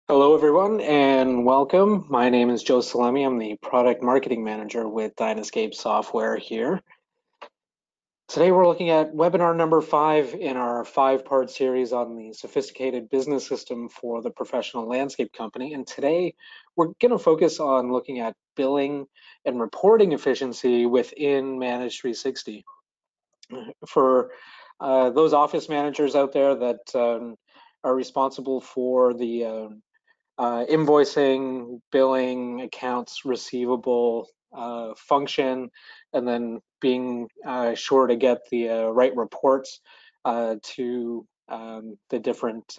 Hello, everyone, and welcome. My name is Joe Salemi. I'm the product marketing manager with Dynascape Software here. Today, we're looking at webinar number 5 in our 5-part series on the sophisticated business system for the professional landscape company. And today, we're going to focus on looking at billing and reporting efficiency within Manage 360. For those office managers out there that are responsible for the invoicing, billing, accounts receivable function, and then being sure to get the right reports to the different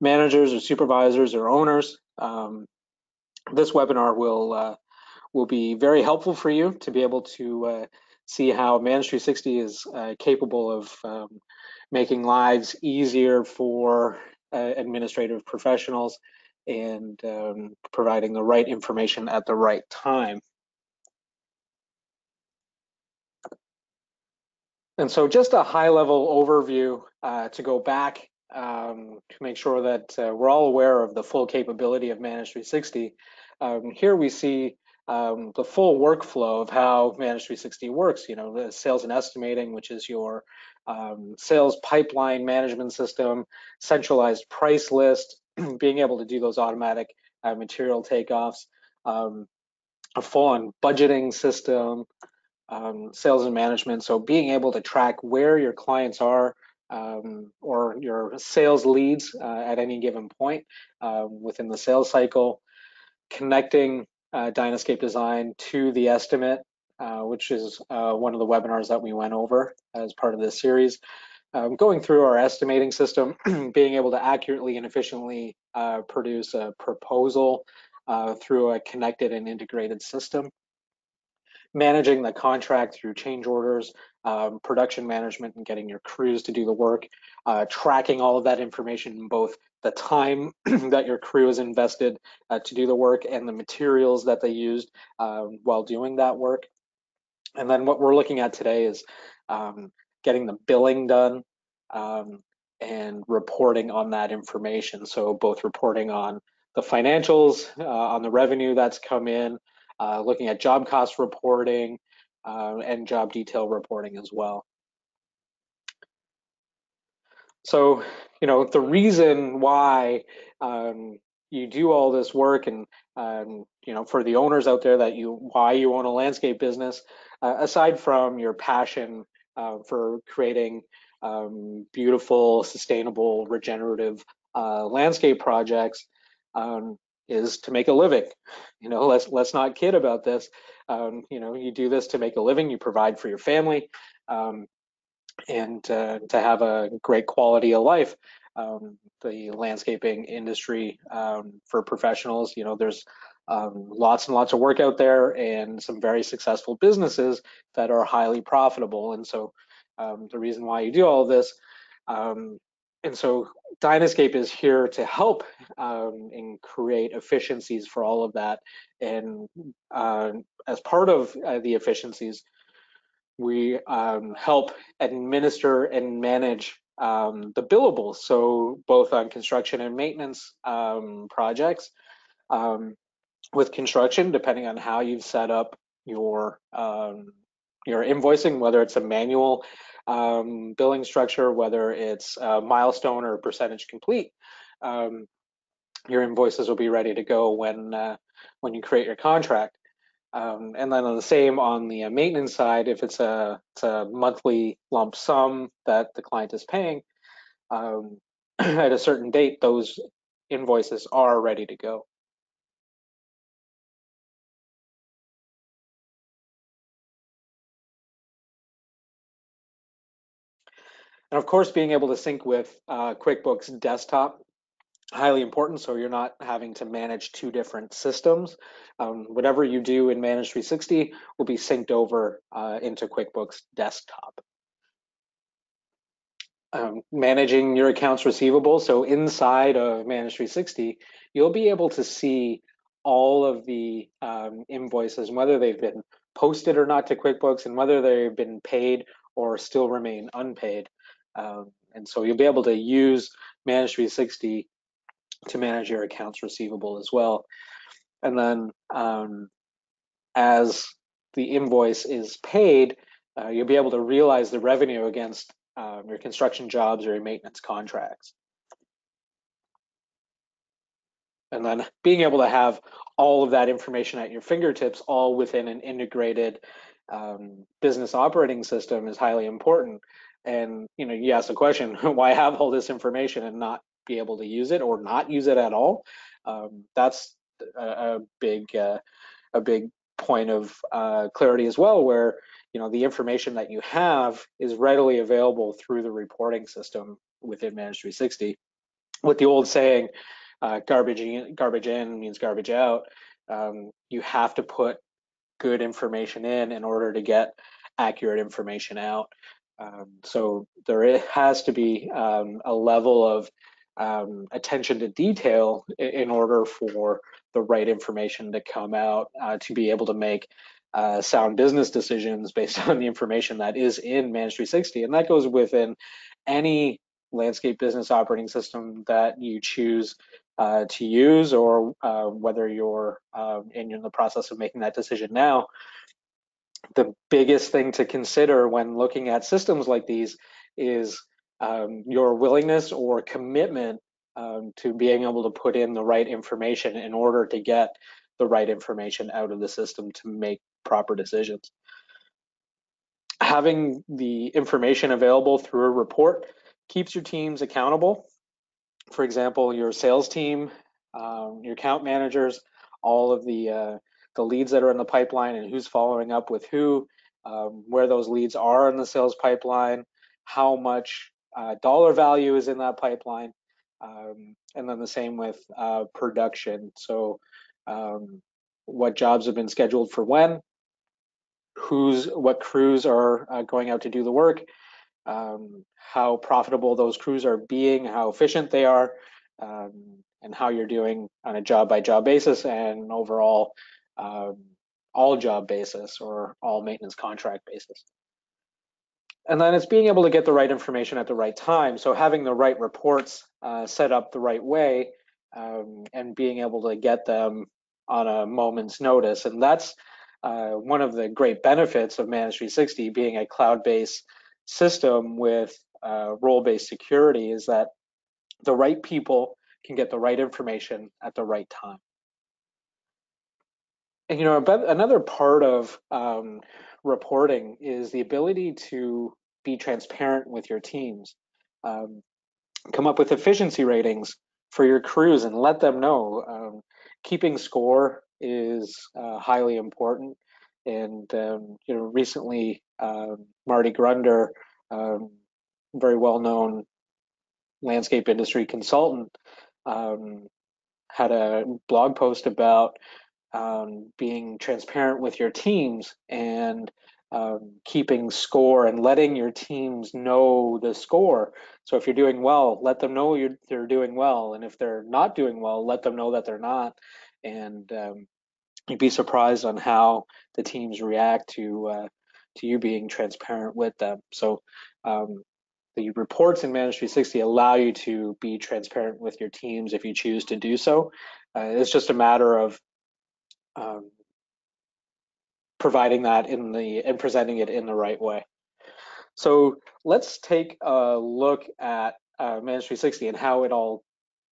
managers or supervisors or owners. This webinar will be very helpful for you to be able to see how Manage 360 is capable of making lives easier for administrative professionals and providing the right information at the right time. And so just a high-level overview to go back to make sure that we're all aware of the full capability of Manage 360. Here we see the full workflow of how Manage 360 works. You know, the sales and estimating, which is your sales pipeline management system, centralized price list, being able to do those automatic material takeoffs, a full-on budgeting system, sales and management. So being able to track where your clients are or your sales leads at any given point within the sales cycle, connecting Dynascape Design to the estimate, which is one of the webinars that we went over as part of this series. Going through our estimating system, being able to accurately and efficiently produce a proposal through a connected and integrated system, managing the contract through change orders, production management, and getting your crews to do the work, tracking all of that information, both the time that your crew has invested to do the work and the materials that they used while doing that work. And then what we're looking at today is getting the billing done and reporting on that information. So both reporting on the financials, on the revenue that's come in, looking at job cost reporting, and job detail reporting as well. So, you know, the reason why you do all this work and, you know, for the owners out there why you own a landscape business, aside from your passion for creating beautiful, sustainable, regenerative landscape projects, is to make a living. You know, let's not kid about this. You know, you do this to make a living, you provide for your family, and to have a great quality of life. The landscaping industry for professionals, you know, there's lots and lots of work out there and some very successful businesses that are highly profitable. And so the reason why you do all of this, and so Dynascape is here to help and create efficiencies for all of that. And as part of the efficiencies, we help administer and manage the billables. So both on construction and maintenance projects. With construction, depending on how you've set up your invoicing, whether it's a manual billing structure, whether it's a milestone or percentage complete, your invoices will be ready to go when you create your contract. And then on the same on the maintenance side, if it's a monthly lump sum that the client is paying at a certain date, those invoices are ready to go. And of course, being able to sync with QuickBooks Desktop, highly important, so you're not having to manage two different systems. Whatever you do in Manage 360 will be synced over into QuickBooks Desktop. Managing your accounts receivable. So inside of Manage 360, you'll be able to see all of the invoices, whether they've been posted or not to QuickBooks, and whether they've been paid or still remain unpaid. And so you'll be able to use Manage 360 to manage your accounts receivable as well. And then as the invoice is paid, you'll be able to realize the revenue against your construction jobs or your maintenance contracts. And then being able to have all of that information at your fingertips, all within an integrated business operating system, is highly important. And you ask the question, why have all this information and not be able to use it or not use it at all? That's a big point of clarity as well, where the information that you have is readily available through the reporting system within Manage 360. With the old saying, garbage in means garbage out. You have to put good information in order to get accurate information out. So there has to be a level of attention to detail in order for the right information to come out, to be able to make sound business decisions based on the information that is in Manage 360. And that goes within any landscape business operating system that you choose to use, or whether you're in the process of making that decision now. The biggest thing to consider when looking at systems like these is your willingness or commitment to being able to put in the right information in order to get the right information out of the system to make proper decisions. Having the information available through a report keeps your teams accountable. For example, your sales team, your account managers, all of the leads that are in the pipeline and who's following up with who, where those leads are in the sales pipeline, how much dollar value is in that pipeline, and then the same with production. So what jobs have been scheduled for when, what crews are going out to do the work, how profitable those crews are being, how efficient they are, and how you're doing on a job by job basis and overall all job basis or all maintenance contract basis. And then it's being able to get the right information at the right time. So having the right reports set up the right way, and being able to get them on a moment's notice. And that's one of the great benefits of Manage 360 being a cloud-based system with role-based security, is that the right people can get the right information at the right time. And another part of reporting is the ability to be transparent with your teams. Come up with efficiency ratings for your crews and let them know. Keeping score is highly important. And recently, Marty Grunder, very well-known landscape industry consultant, had a blog post about being transparent with your teams and keeping score and letting your teams know the score. So if you're doing well, let them know they're doing well, and if they're not doing well, let them know that they're not. And you'd be surprised on how the teams react to you being transparent with them. So the reports in Manage 360 allow you to be transparent with your teams if you choose to do so. It's just a matter of providing that and presenting it in the right way. So let's take a look at Manage 360 and how it all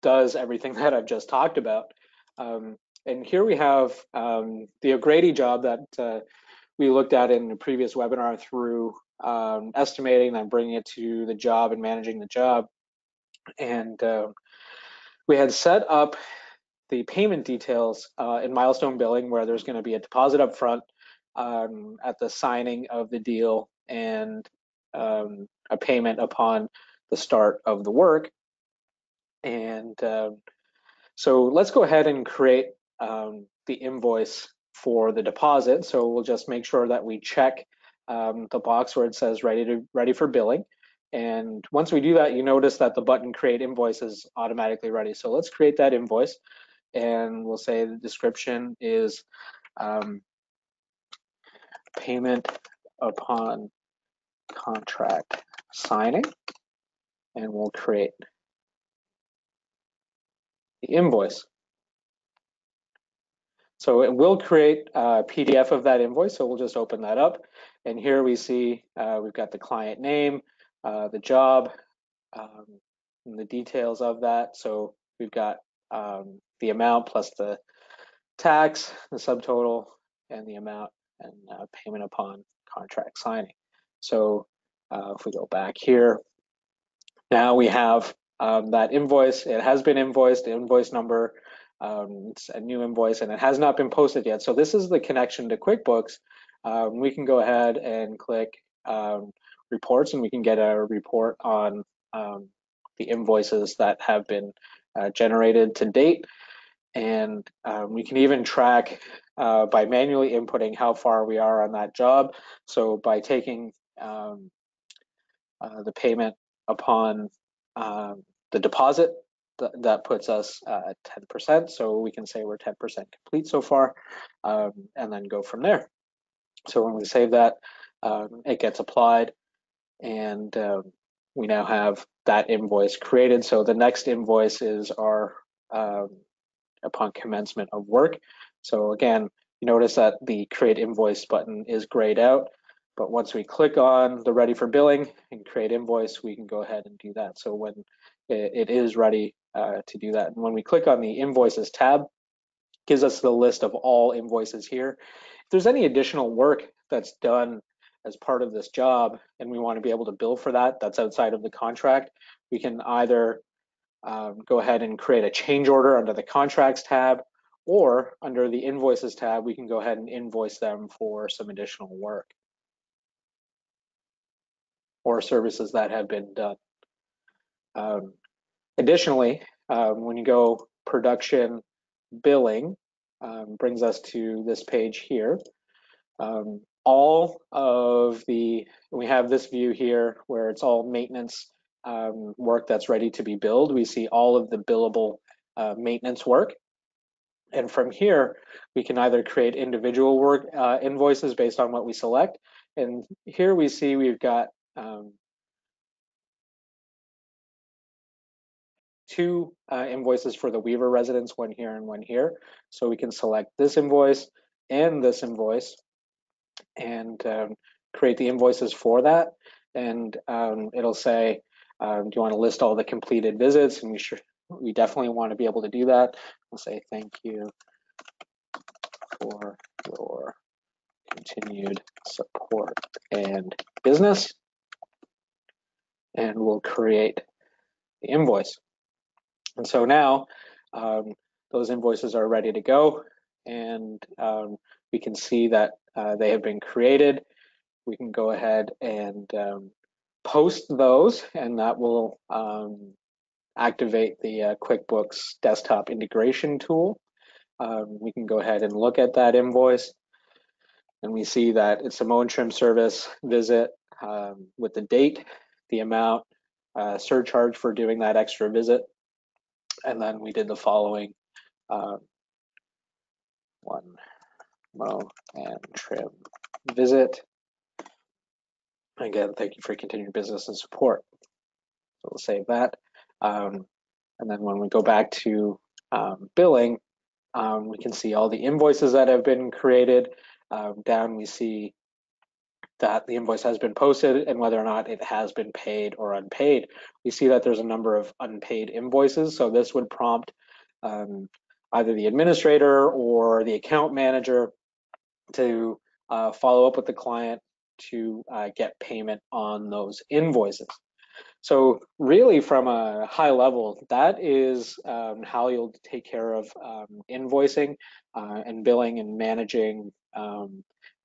does everything that I've just talked about. And here we have the O'Grady job that we looked at in the previous webinar through estimating and bringing it to the job and managing the job. And we had set up the payment details in milestone billing, where there's going to be a deposit up front at the signing of the deal and a payment upon the start of the work. And so let's go ahead and create the invoice for the deposit. So we'll just make sure that we check the box where it says ready for billing. And once we do that, you notice that the button create invoice is automatically ready. So let's create that invoice, and we'll say the description is payment upon contract signing, and we'll create the invoice. So it will create a PDF of that invoice. So we'll just open that up. And here we see we've got the client name, the job, um, and the details of that. So we've got the amount plus the tax, the subtotal, and the amount, and payment upon contract signing. So if we go back here, now we have that invoice. It has been invoiced, the invoice number. It's a new invoice and it has not been posted yet. So this is the connection to QuickBooks. We can go ahead and click reports, and we can get a report on the invoices that have been generated to date. And we can even track by manually inputting how far we are on that job. So by taking the payment upon the deposit, that puts us at 10%. So we can say we're 10% complete so far, and then go from there. So when we save that, it gets applied, and we now have that invoice created. So the next invoice is our upon commencement of work. So again, you notice that the create invoice button is grayed out, but once we click on the ready for billing and create invoice, we can go ahead and do that. So when it is ready to do that, and when we click on the invoices tab, it gives us the list of all invoices here. If there's any additional work that's done as part of this job and we want to be able to bill for that, that's outside of the contract, we can either go ahead and create a change order under the contracts tab, or under the invoices tab, we can go ahead and invoice them for some additional work or services that have been done. Additionally, when you go production billing, brings us to this page here. All of we have this view here where it's all maintenance work that's ready to be billed. We see all of the billable maintenance work. And from here, we can either create individual work invoices based on what we select. And here we see we've got two invoices for the Weaver residence, one here and one here. So we can select this invoice and this invoice and create the invoices for that. And it'll say, do you want to list all the completed visits? And we definitely want to be able to do that. I'll say thank you for your continued support and business, and we'll create the invoice. And so now those invoices are ready to go, and we can see that they have been created. We can go ahead and post those, and that will activate the QuickBooks Desktop integration tool. We can go ahead and look at that invoice, and we see that it's a mow and trim service visit with the date, the amount, surcharge for doing that extra visit, and then we did the following one mow and trim visit. Again, thank you for your continued business and support. So we'll save that. And then when we go back to billing, we can see all the invoices that have been created. Down we see that the invoice has been posted and whether or not it has been paid or unpaid. We see that there's a number of unpaid invoices, so this would prompt either the administrator or the account manager to follow up with the client to get payment on those invoices. So really from a high level, that is how you'll take care of invoicing and billing and managing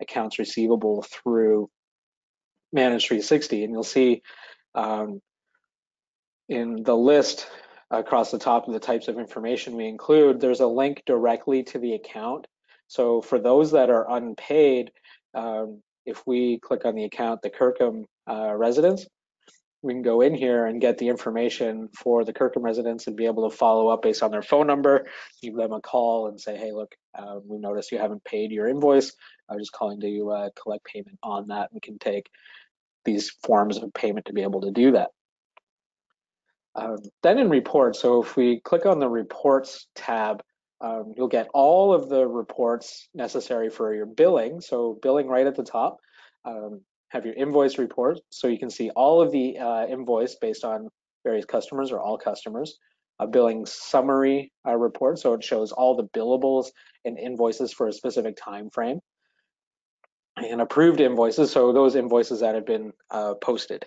accounts receivable through Manage 360. And you'll see in the list across the top of the types of information we include, there's a link directly to the account. So for those that are unpaid, if we click on the account, the Kirkham residence, we can go in here and get the information for the Kirkham residents and be able to follow up based on their phone number, give them a call and say, hey, look, we noticed you haven't paid your invoice. I'm just calling to collect payment on that. We can take these forms of payment to be able to do that. Then in reports, so if we click on the reports tab, you'll get all of the reports necessary for your billing. So billing right at the top, have your invoice report. So you can see all of the invoice based on various customers or all customers. A billing summary report, so it shows all the billables and invoices for a specific time frame. And approved invoices, so those invoices that have been posted.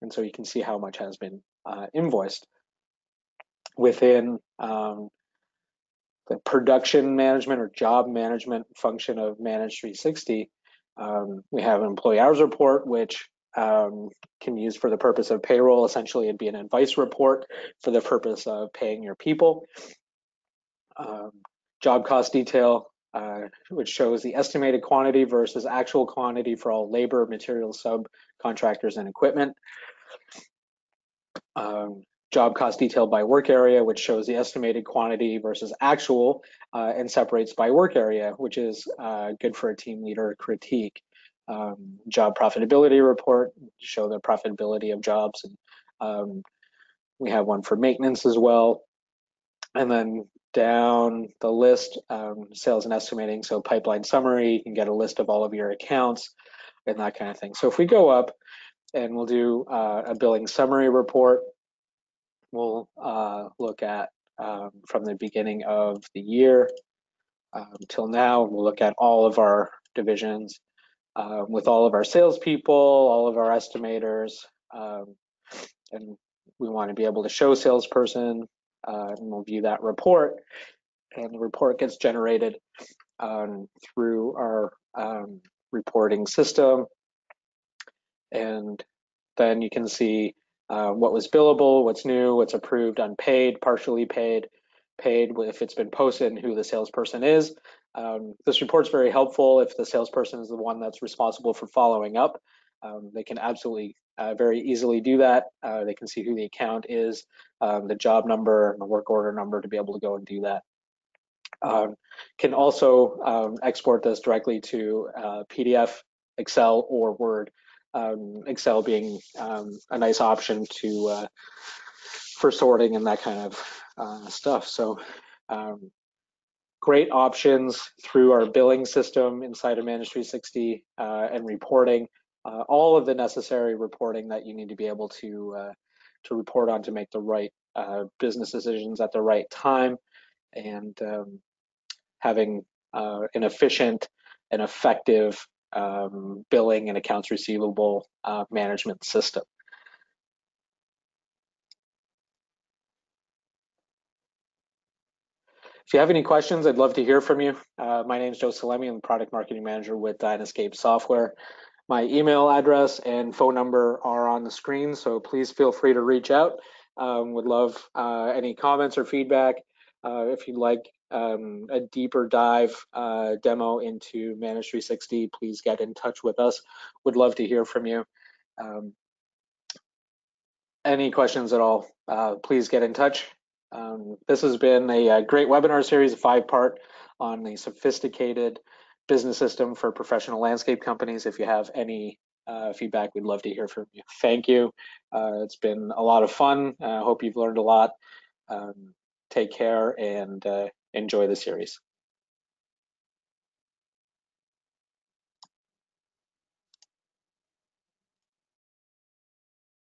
And so you can see how much has been invoiced. Within the production management or job management function of Manage 360, we have an employee hours report, which can use for the purpose of payroll. Essentially, it'd be an advice report for the purpose of paying your people. Job cost detail, which shows the estimated quantity versus actual quantity for all labor, materials, subcontractors, and equipment. Job cost detail by work area, which shows the estimated quantity versus actual, and separates by work area, which is good for a team leader critique. Job profitability report, show the profitability of jobs. And we have one for maintenance as well. And then down the list, sales and estimating. So pipeline summary, you can get a list of all of your accounts and that kind of thing. So if we go up and we'll do a billing summary report, we'll look at from the beginning of the year till now. We'll look at all of our divisions with all of our salespeople, all of our estimators, and we want to be able to show salesperson, and we'll view that report. And the report gets generated through our reporting system, and then you can see what was billable, what's new, what's approved, unpaid, partially paid, paid if it's been posted, and who the salesperson is. This report's very helpful if the salesperson is the one that's responsible for following up. They can absolutely very easily do that. They can see who the account is, the job number, and the work order number to be able to go and do that. Can also export this directly to PDF, Excel, or Word. Excel being a nice option to for sorting and that kind of stuff. So great options through our billing system inside of Manage 360 and reporting. All of the necessary reporting that you need to be able to report on to make the right business decisions at the right time, and having an efficient and effective billing and accounts receivable management system. If you have any questions, I'd love to hear from you. My name is Joe Salemi. I'm the product marketing manager with Dynaescape Software. My email address and phone number are on the screen, so please feel free to reach out. Would love any comments or feedback. If you'd like a deeper dive demo into Manage 360, please get in touch with us. Would love to hear from you. Any questions at all, please get in touch. This has been a great webinar series, a 5-part on the sophisticated business system for professional landscape companies. If you have any feedback, we'd love to hear from you. Thank you. It's been a lot of fun. I hope you've learned a lot. Take care and enjoy the series.